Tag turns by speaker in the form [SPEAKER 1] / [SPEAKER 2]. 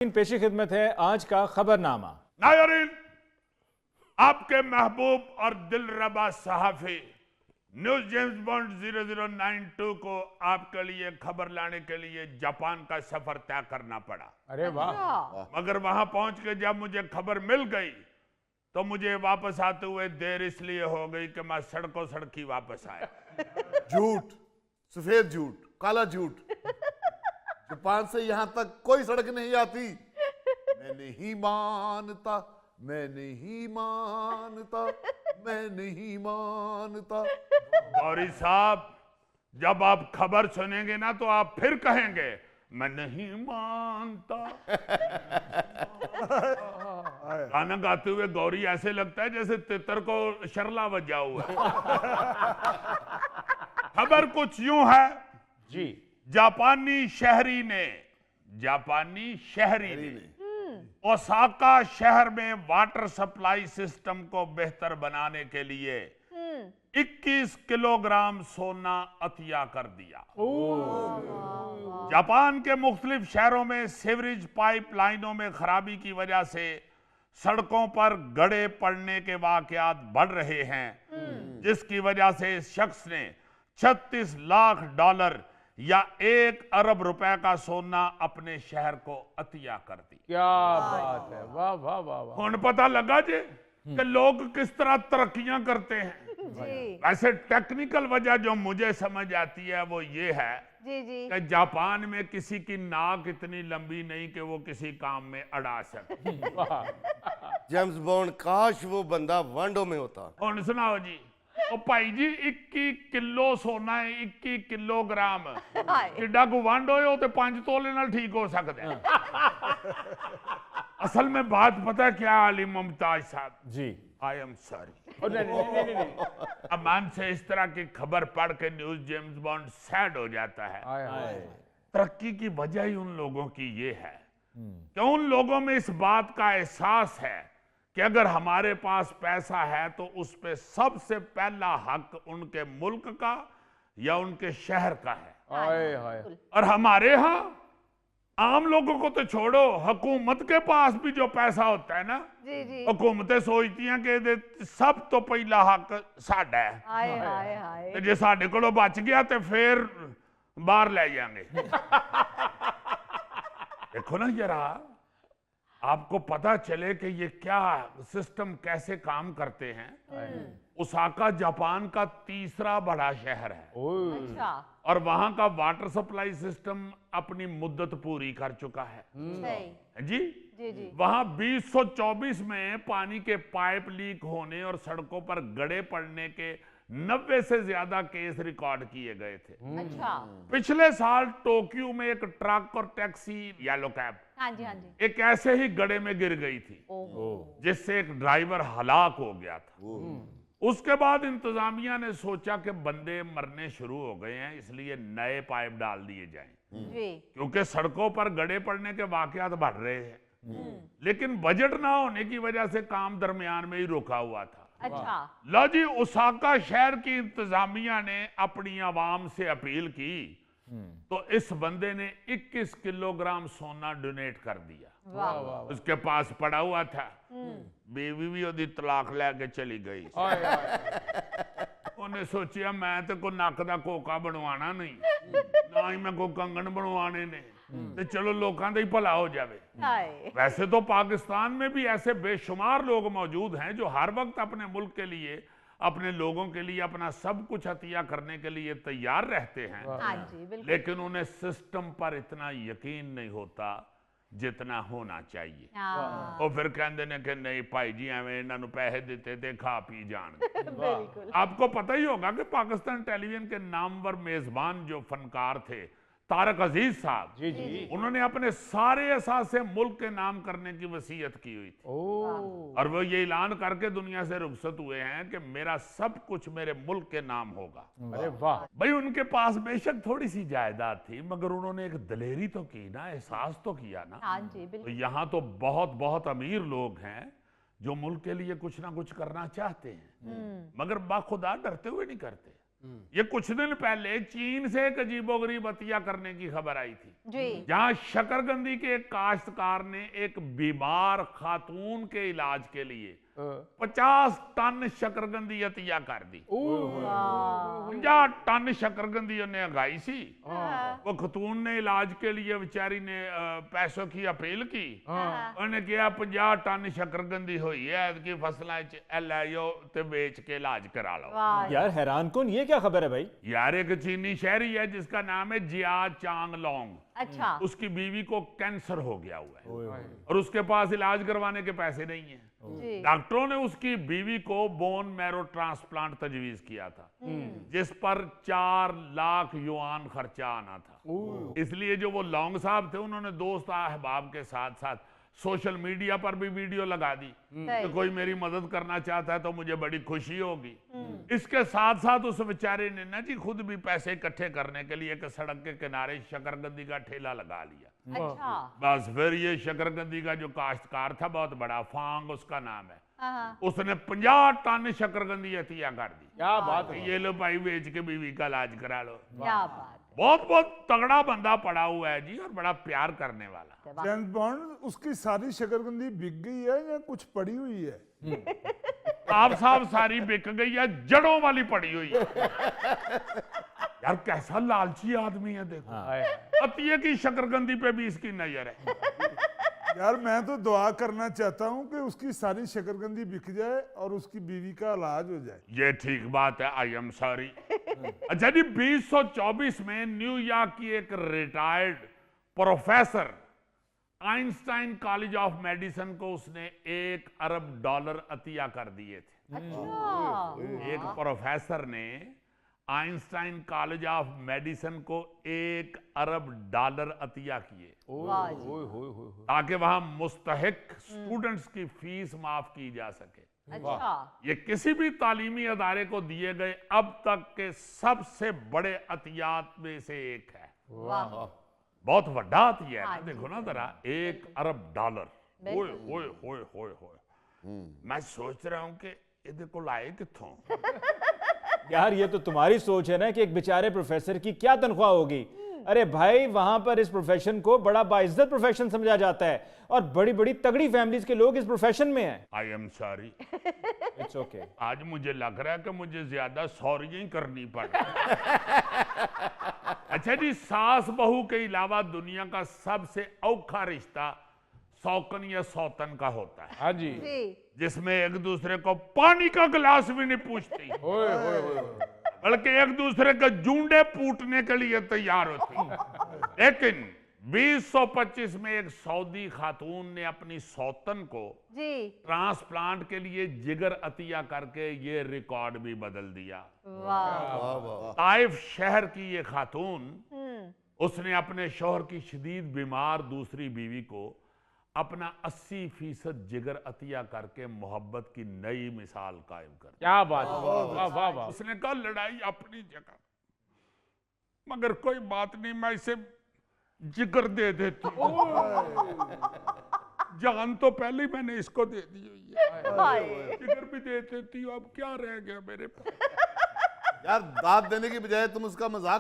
[SPEAKER 1] पेशी खिदमत है आज का खबरनामा।
[SPEAKER 2] नाज़रीन, आपके महबूब और दिलरबा सहाफी न्यूज जेम्स बॉन्ड 0092 को आपके लिए खबर लाने के लिए जापान का सफर तय करना पड़ा।
[SPEAKER 1] अरे वाह।
[SPEAKER 2] मगर वहां पहुंच के जब मुझे खबर मिल गई तो मुझे वापस आते हुए देर इसलिए हो गई कि मैं सड़कों सड़की वापस आया।
[SPEAKER 3] झूठ, सफेद झूठ, काला झूठ। जापान से यहां तक कोई सड़क नहीं आती। मैं नहीं मानता, मैं नहीं मानता, मैं नहीं मानता।
[SPEAKER 2] गौरी साहब, जब आप खबर सुनेंगे ना तो आप फिर कहेंगे मैं नहीं मानता। गाना गाते हुए गौरी ऐसे लगता है जैसे तितर को शरला बजा हुआ है। खबर कुछ यूं है
[SPEAKER 1] जी।
[SPEAKER 2] जापानी शहरी ने ओसाका शहर में वाटर सप्लाई सिस्टम को बेहतर बनाने के लिए 21 किलोग्राम सोना अतिया कर दिया। जापान के मुख्तलिफ शहरों में सीवरेज पाइपलाइनों में खराबी की वजह से सड़कों पर गड्ढे पड़ने के वाकयात बढ़ रहे हैं, जिसकी वजह से इस शख्स ने $36 लाख या 1 अरब रुपए का सोना अपने शहर को अतिया कर दी।
[SPEAKER 1] क्या बात है, वाह वाह वाह वाह।
[SPEAKER 2] कौन पता लगा जी कि लोग किस तरह तरक्कियां करते हैं। वैसे टेक्निकल वजह जो मुझे समझ आती है वो ये है कि जापान में किसी की नाक इतनी लंबी नहीं कि वो किसी काम में अड़ा सके।
[SPEAKER 4] जेम्स बॉन्ड, काश वो बंदा वांडो में होता।
[SPEAKER 2] कौन सुनाओ जी। ओ भाई जी 21 किलो सोना है, 21 किलोग्राम किड्डा को वंड होए तो 5 तोले नाल ठीक हो सकता है। असल में बात पता है क्या अली मुमताज साहब
[SPEAKER 1] जी,
[SPEAKER 2] आई एम सॉरी।
[SPEAKER 1] नहीं।
[SPEAKER 2] अमान से इस तरह की खबर पढ़ के न्यूज जेम्स बॉन्ड सैड हो जाता है। तरक्की की वजह ही उन लोगों की ये है कि उन लोगों में इस बात का एहसास है कि अगर हमारे पास पैसा है तो उस पे सबसे पहला हक उनके मुल्क का या उनके शहर का है। और हमारे यहाँ आम लोगों को तो छोड़ो, हुकूमत के पास भी जो पैसा होता है ना, हुकूमतें सोचती हैं कि सब तो पहला हक साडा है, तो जे साडे कोलों बच गया तो फिर बाहर ले जाएंगे। देखो ना जरा, आपको पता चले कि ये क्या सिस्टम कैसे काम करते हैं। ओसाका जापान का तीसरा बड़ा शहर है और वहां का वाटर सप्लाई सिस्टम अपनी मुद्दत पूरी कर चुका है। जी। वहां 2024 में पानी के पाइप लीक होने और सड़कों पर गड्ढे पड़ने के 90 से ज्यादा केस रिकॉर्ड किए गए थे। पिछले साल टोक्यो में एक ट्रक और टैक्सी येलो कैब एक ऐसे ही गड्ढे में गिर गई थी, जिससे एक ड्राइवर हलाक हो गया था। उसके बाद इंतजामिया ने सोचा कि बंदे मरने शुरू हो गए हैं, इसलिए नए पाइप डाल दिए जाएं, क्योंकि सड़कों पर गड्ढे पड़ने के वाकयात बढ़ रहे हैं। लेकिन बजट ना होने की वजह से काम दरमियान में ही रोका हुआ था। लो जी, ओसाका शहर की इंतजामिया ने अपनी आवाम से अपील की तो इस बंदे ने 21 किलोग्राम सोना डोनेट कर दिया। उसके पास पड़ा हुआ था, बीवी भी ओदी तलाक लेके चली गई। उन्हें सोचा मैं तो कोई नक दा कोका बनवाना नहीं, ना ही मैं कोई कंगन बनवाने ने, तो चलो लोगों का ही भला हो जाए। वैसे तो पाकिस्तान में भी ऐसे बेशुमार लोग मौजूद हैं जो हर वक्त अपने मुल्क के लिए, अपने लोगों के लिए अपना सब कुछ हतिया करने के लिए तैयार रहते हैं, लेकिन उन्हें सिस्टम पर इतना यकीन नहीं होता जितना होना चाहिए। वो फिर कहते हैं कि नहीं भाई जी एवं इन्होंने पैसे देते थे खा पी जान। आपको पता ही होगा कि पाकिस्तान टेलीविजन के नामवर मेजबान जो फनकार थे तारक अजीज साहब, जी, उन्होंने अपने सारे असासे मुल्क के नाम करने की वसीयत की हुई थी। और वो ये ऐलान करके दुनिया से रुखसत हुए हैं कि मेरा सब कुछ मेरे मुल्क के नाम होगा।
[SPEAKER 1] अरे वाह
[SPEAKER 2] भाई, उनके पास बेशक थोड़ी सी जायदाद थी, मगर उन्होंने एक दलेरी तो की ना, एहसास तो किया ना। तो यहाँ तो बहुत बहुत अमीर लोग हैं जो मुल्क के लिए कुछ ना कुछ करना चाहते हैं, मगर बाखुदा डरते हुए नहीं करते। ये कुछ दिन पहले चीन से एक अजीबोगरीब अतिया करने की खबर आई थी,
[SPEAKER 5] जी।
[SPEAKER 2] जहां शकरकंदी के एक काश्तकार ने एक बीमार खातून के इलाज के लिए 50 टन शकरकंदी अतिया कर दी। 50 टन शकरकंदी उन्हें उगाई सी। वो खतून ने इलाज के लिए बेचारी ने पैसों की अपील की। उन्हें कहा 50 टन शकरकंदी हुई है कि फसलों लो ते बेच के इलाज करा लो।
[SPEAKER 6] यार हैरान कौन, ये क्या खबर है भाई?
[SPEAKER 2] यार एक चीनी शहरी है जिसका नाम है जिया चांग लोंग।
[SPEAKER 5] अच्छा।
[SPEAKER 2] उसकी बीवी को कैंसर हो गया हुआ है और उसके पास इलाज करवाने के पैसे नहीं है।
[SPEAKER 5] जी।
[SPEAKER 2] डॉक्टरों ने उसकी बीवी को बोन मैरो ट्रांसप्लांट तजवीज किया था, जिस पर 4 लाख युआन खर्चा आना था। इसलिए जो वो लॉन्ग साहब थे, उन्होंने दोस्त अहबाब के साथ साथ सोशल मीडिया पर भी वीडियो लगा दी कि कोई मेरी मदद करना चाहता है तो मुझे बड़ी खुशी होगी। इसके साथ साथ उस बेचारे ने ना जी खुद भी पैसे इकट्ठे करने के लिए एक सड़क के किनारे शकरकंदी का ठेला लगा लिया।
[SPEAKER 5] अच्छा।
[SPEAKER 2] बस फिर ये शकरकंदी का जो काश्तकार था, बहुत बड़ा फांग उसका नाम है, उसने 50 टन शकरकंदी अतिया कर दी।
[SPEAKER 1] क्या बात है।
[SPEAKER 2] ये लो भाई बेच के बीवी का इलाज करा लो।
[SPEAKER 5] क्या बात।
[SPEAKER 2] बहुत बहुत तगड़ा बंदा पड़ा हुआ है जी, और बड़ा प्यार करने वाला।
[SPEAKER 7] जेम्स बॉन्ड, उसकी सारी शकरकंदी बिक गई है या कुछ पड़ी हुई है?
[SPEAKER 2] आप साहब सारी बिक गई है, जड़ों वाली पड़ी हुई है। यार कैसा लालची आदमी है, देखो अतिये की शकरकंदी पे भी इसकी नजर है।
[SPEAKER 7] यार मैं तो दुआ करना चाहता हूँ कि उसकी सारी शकरकंदी बिक जाए और उसकी बीवी का इलाज हो जाए।
[SPEAKER 2] ये ठीक बात है, आई एम सॉरी। अच्छा जी, 2024 में न्यूयॉर्क की एक retired professor Einstein college of medicine को उसने $1 अरब अतिया कर दिए थे।
[SPEAKER 5] अच्छा।
[SPEAKER 2] एक प्रोफेसर ने आइंस्टाइन कॉलेज ऑफ मेडिसिन को $1 अरब अतिया किए ताकि वहां मुस्तहिक स्टूडेंट्स की फीस माफ की जा सके।
[SPEAKER 5] अच्छा।
[SPEAKER 2] ये किसी भी तालीमी अदारे को दिए गए अब तक के सबसे बड़े अतियात में से एक है।
[SPEAKER 5] वाह।
[SPEAKER 2] बहुत बड़ा अतिया है
[SPEAKER 5] हाँ
[SPEAKER 2] ना,
[SPEAKER 5] जी।
[SPEAKER 2] देखो ना जरा, $1 अरब। होए होए होए होए होए। मैं सोच रहा हूं कि ये को लाए किथों।
[SPEAKER 6] यार ये तो तुम्हारी सोच है ना कि एक बेचारे प्रोफेसर की क्या तनख्वाह होगी। अरे भाई वहां पर इस प्रोफेशन को बड़ा बाइज्जत प्रोफेशन समझा जाता है और बड़ी बड़ी तगड़ी फैमिलीज के लोग इस प्रोफेशन में हैं।
[SPEAKER 2] I am sorry.
[SPEAKER 6] It's okay.
[SPEAKER 2] आज मुझे लग रहा है कि मुझे ज्यादा सॉरी ही करनी पड़। अच्छा जी, सास बहू के अलावा दुनिया का सबसे औखा रिश्ता सौकन या सौतन का होता है।
[SPEAKER 1] हाँ जी।
[SPEAKER 5] जी।
[SPEAKER 2] जिसमें एक दूसरे को पानी का गिलास भी नहीं पूछती,
[SPEAKER 1] ओए ओए ओए।
[SPEAKER 2] बल्कि एक दूसरे के जूंडे पूटने के लिए तैयार होती। लेकिन 2025 में एक सऊदी खातून ने अपनी सौतन को
[SPEAKER 5] जी।
[SPEAKER 2] ट्रांसप्लांट के लिए जिगर अतिया करके ये रिकॉर्ड भी बदल दिया।
[SPEAKER 5] वाह।
[SPEAKER 2] ताइफ शहर की ये खातून, उसने अपने शौहर की शदीद बीमार दूसरी बीवी को अपना 80% जिगर अतिया करके मोहब्बत की नई मिसाल कायम कर दी।
[SPEAKER 1] क्या बात है। वाह वाह वाह।
[SPEAKER 2] उसने कहा लड़ाई अपनी जगह, मगर कोई बात नहीं, मैं इसे जिगर दे देती हूँ। जान तो पहले ही मैंने इसको दे दी हुई है, जिगर भी दे देती हूँ, अब क्या रह गया मेरे पास।
[SPEAKER 3] यार दाद देने की बजाय तुम उसका मजाक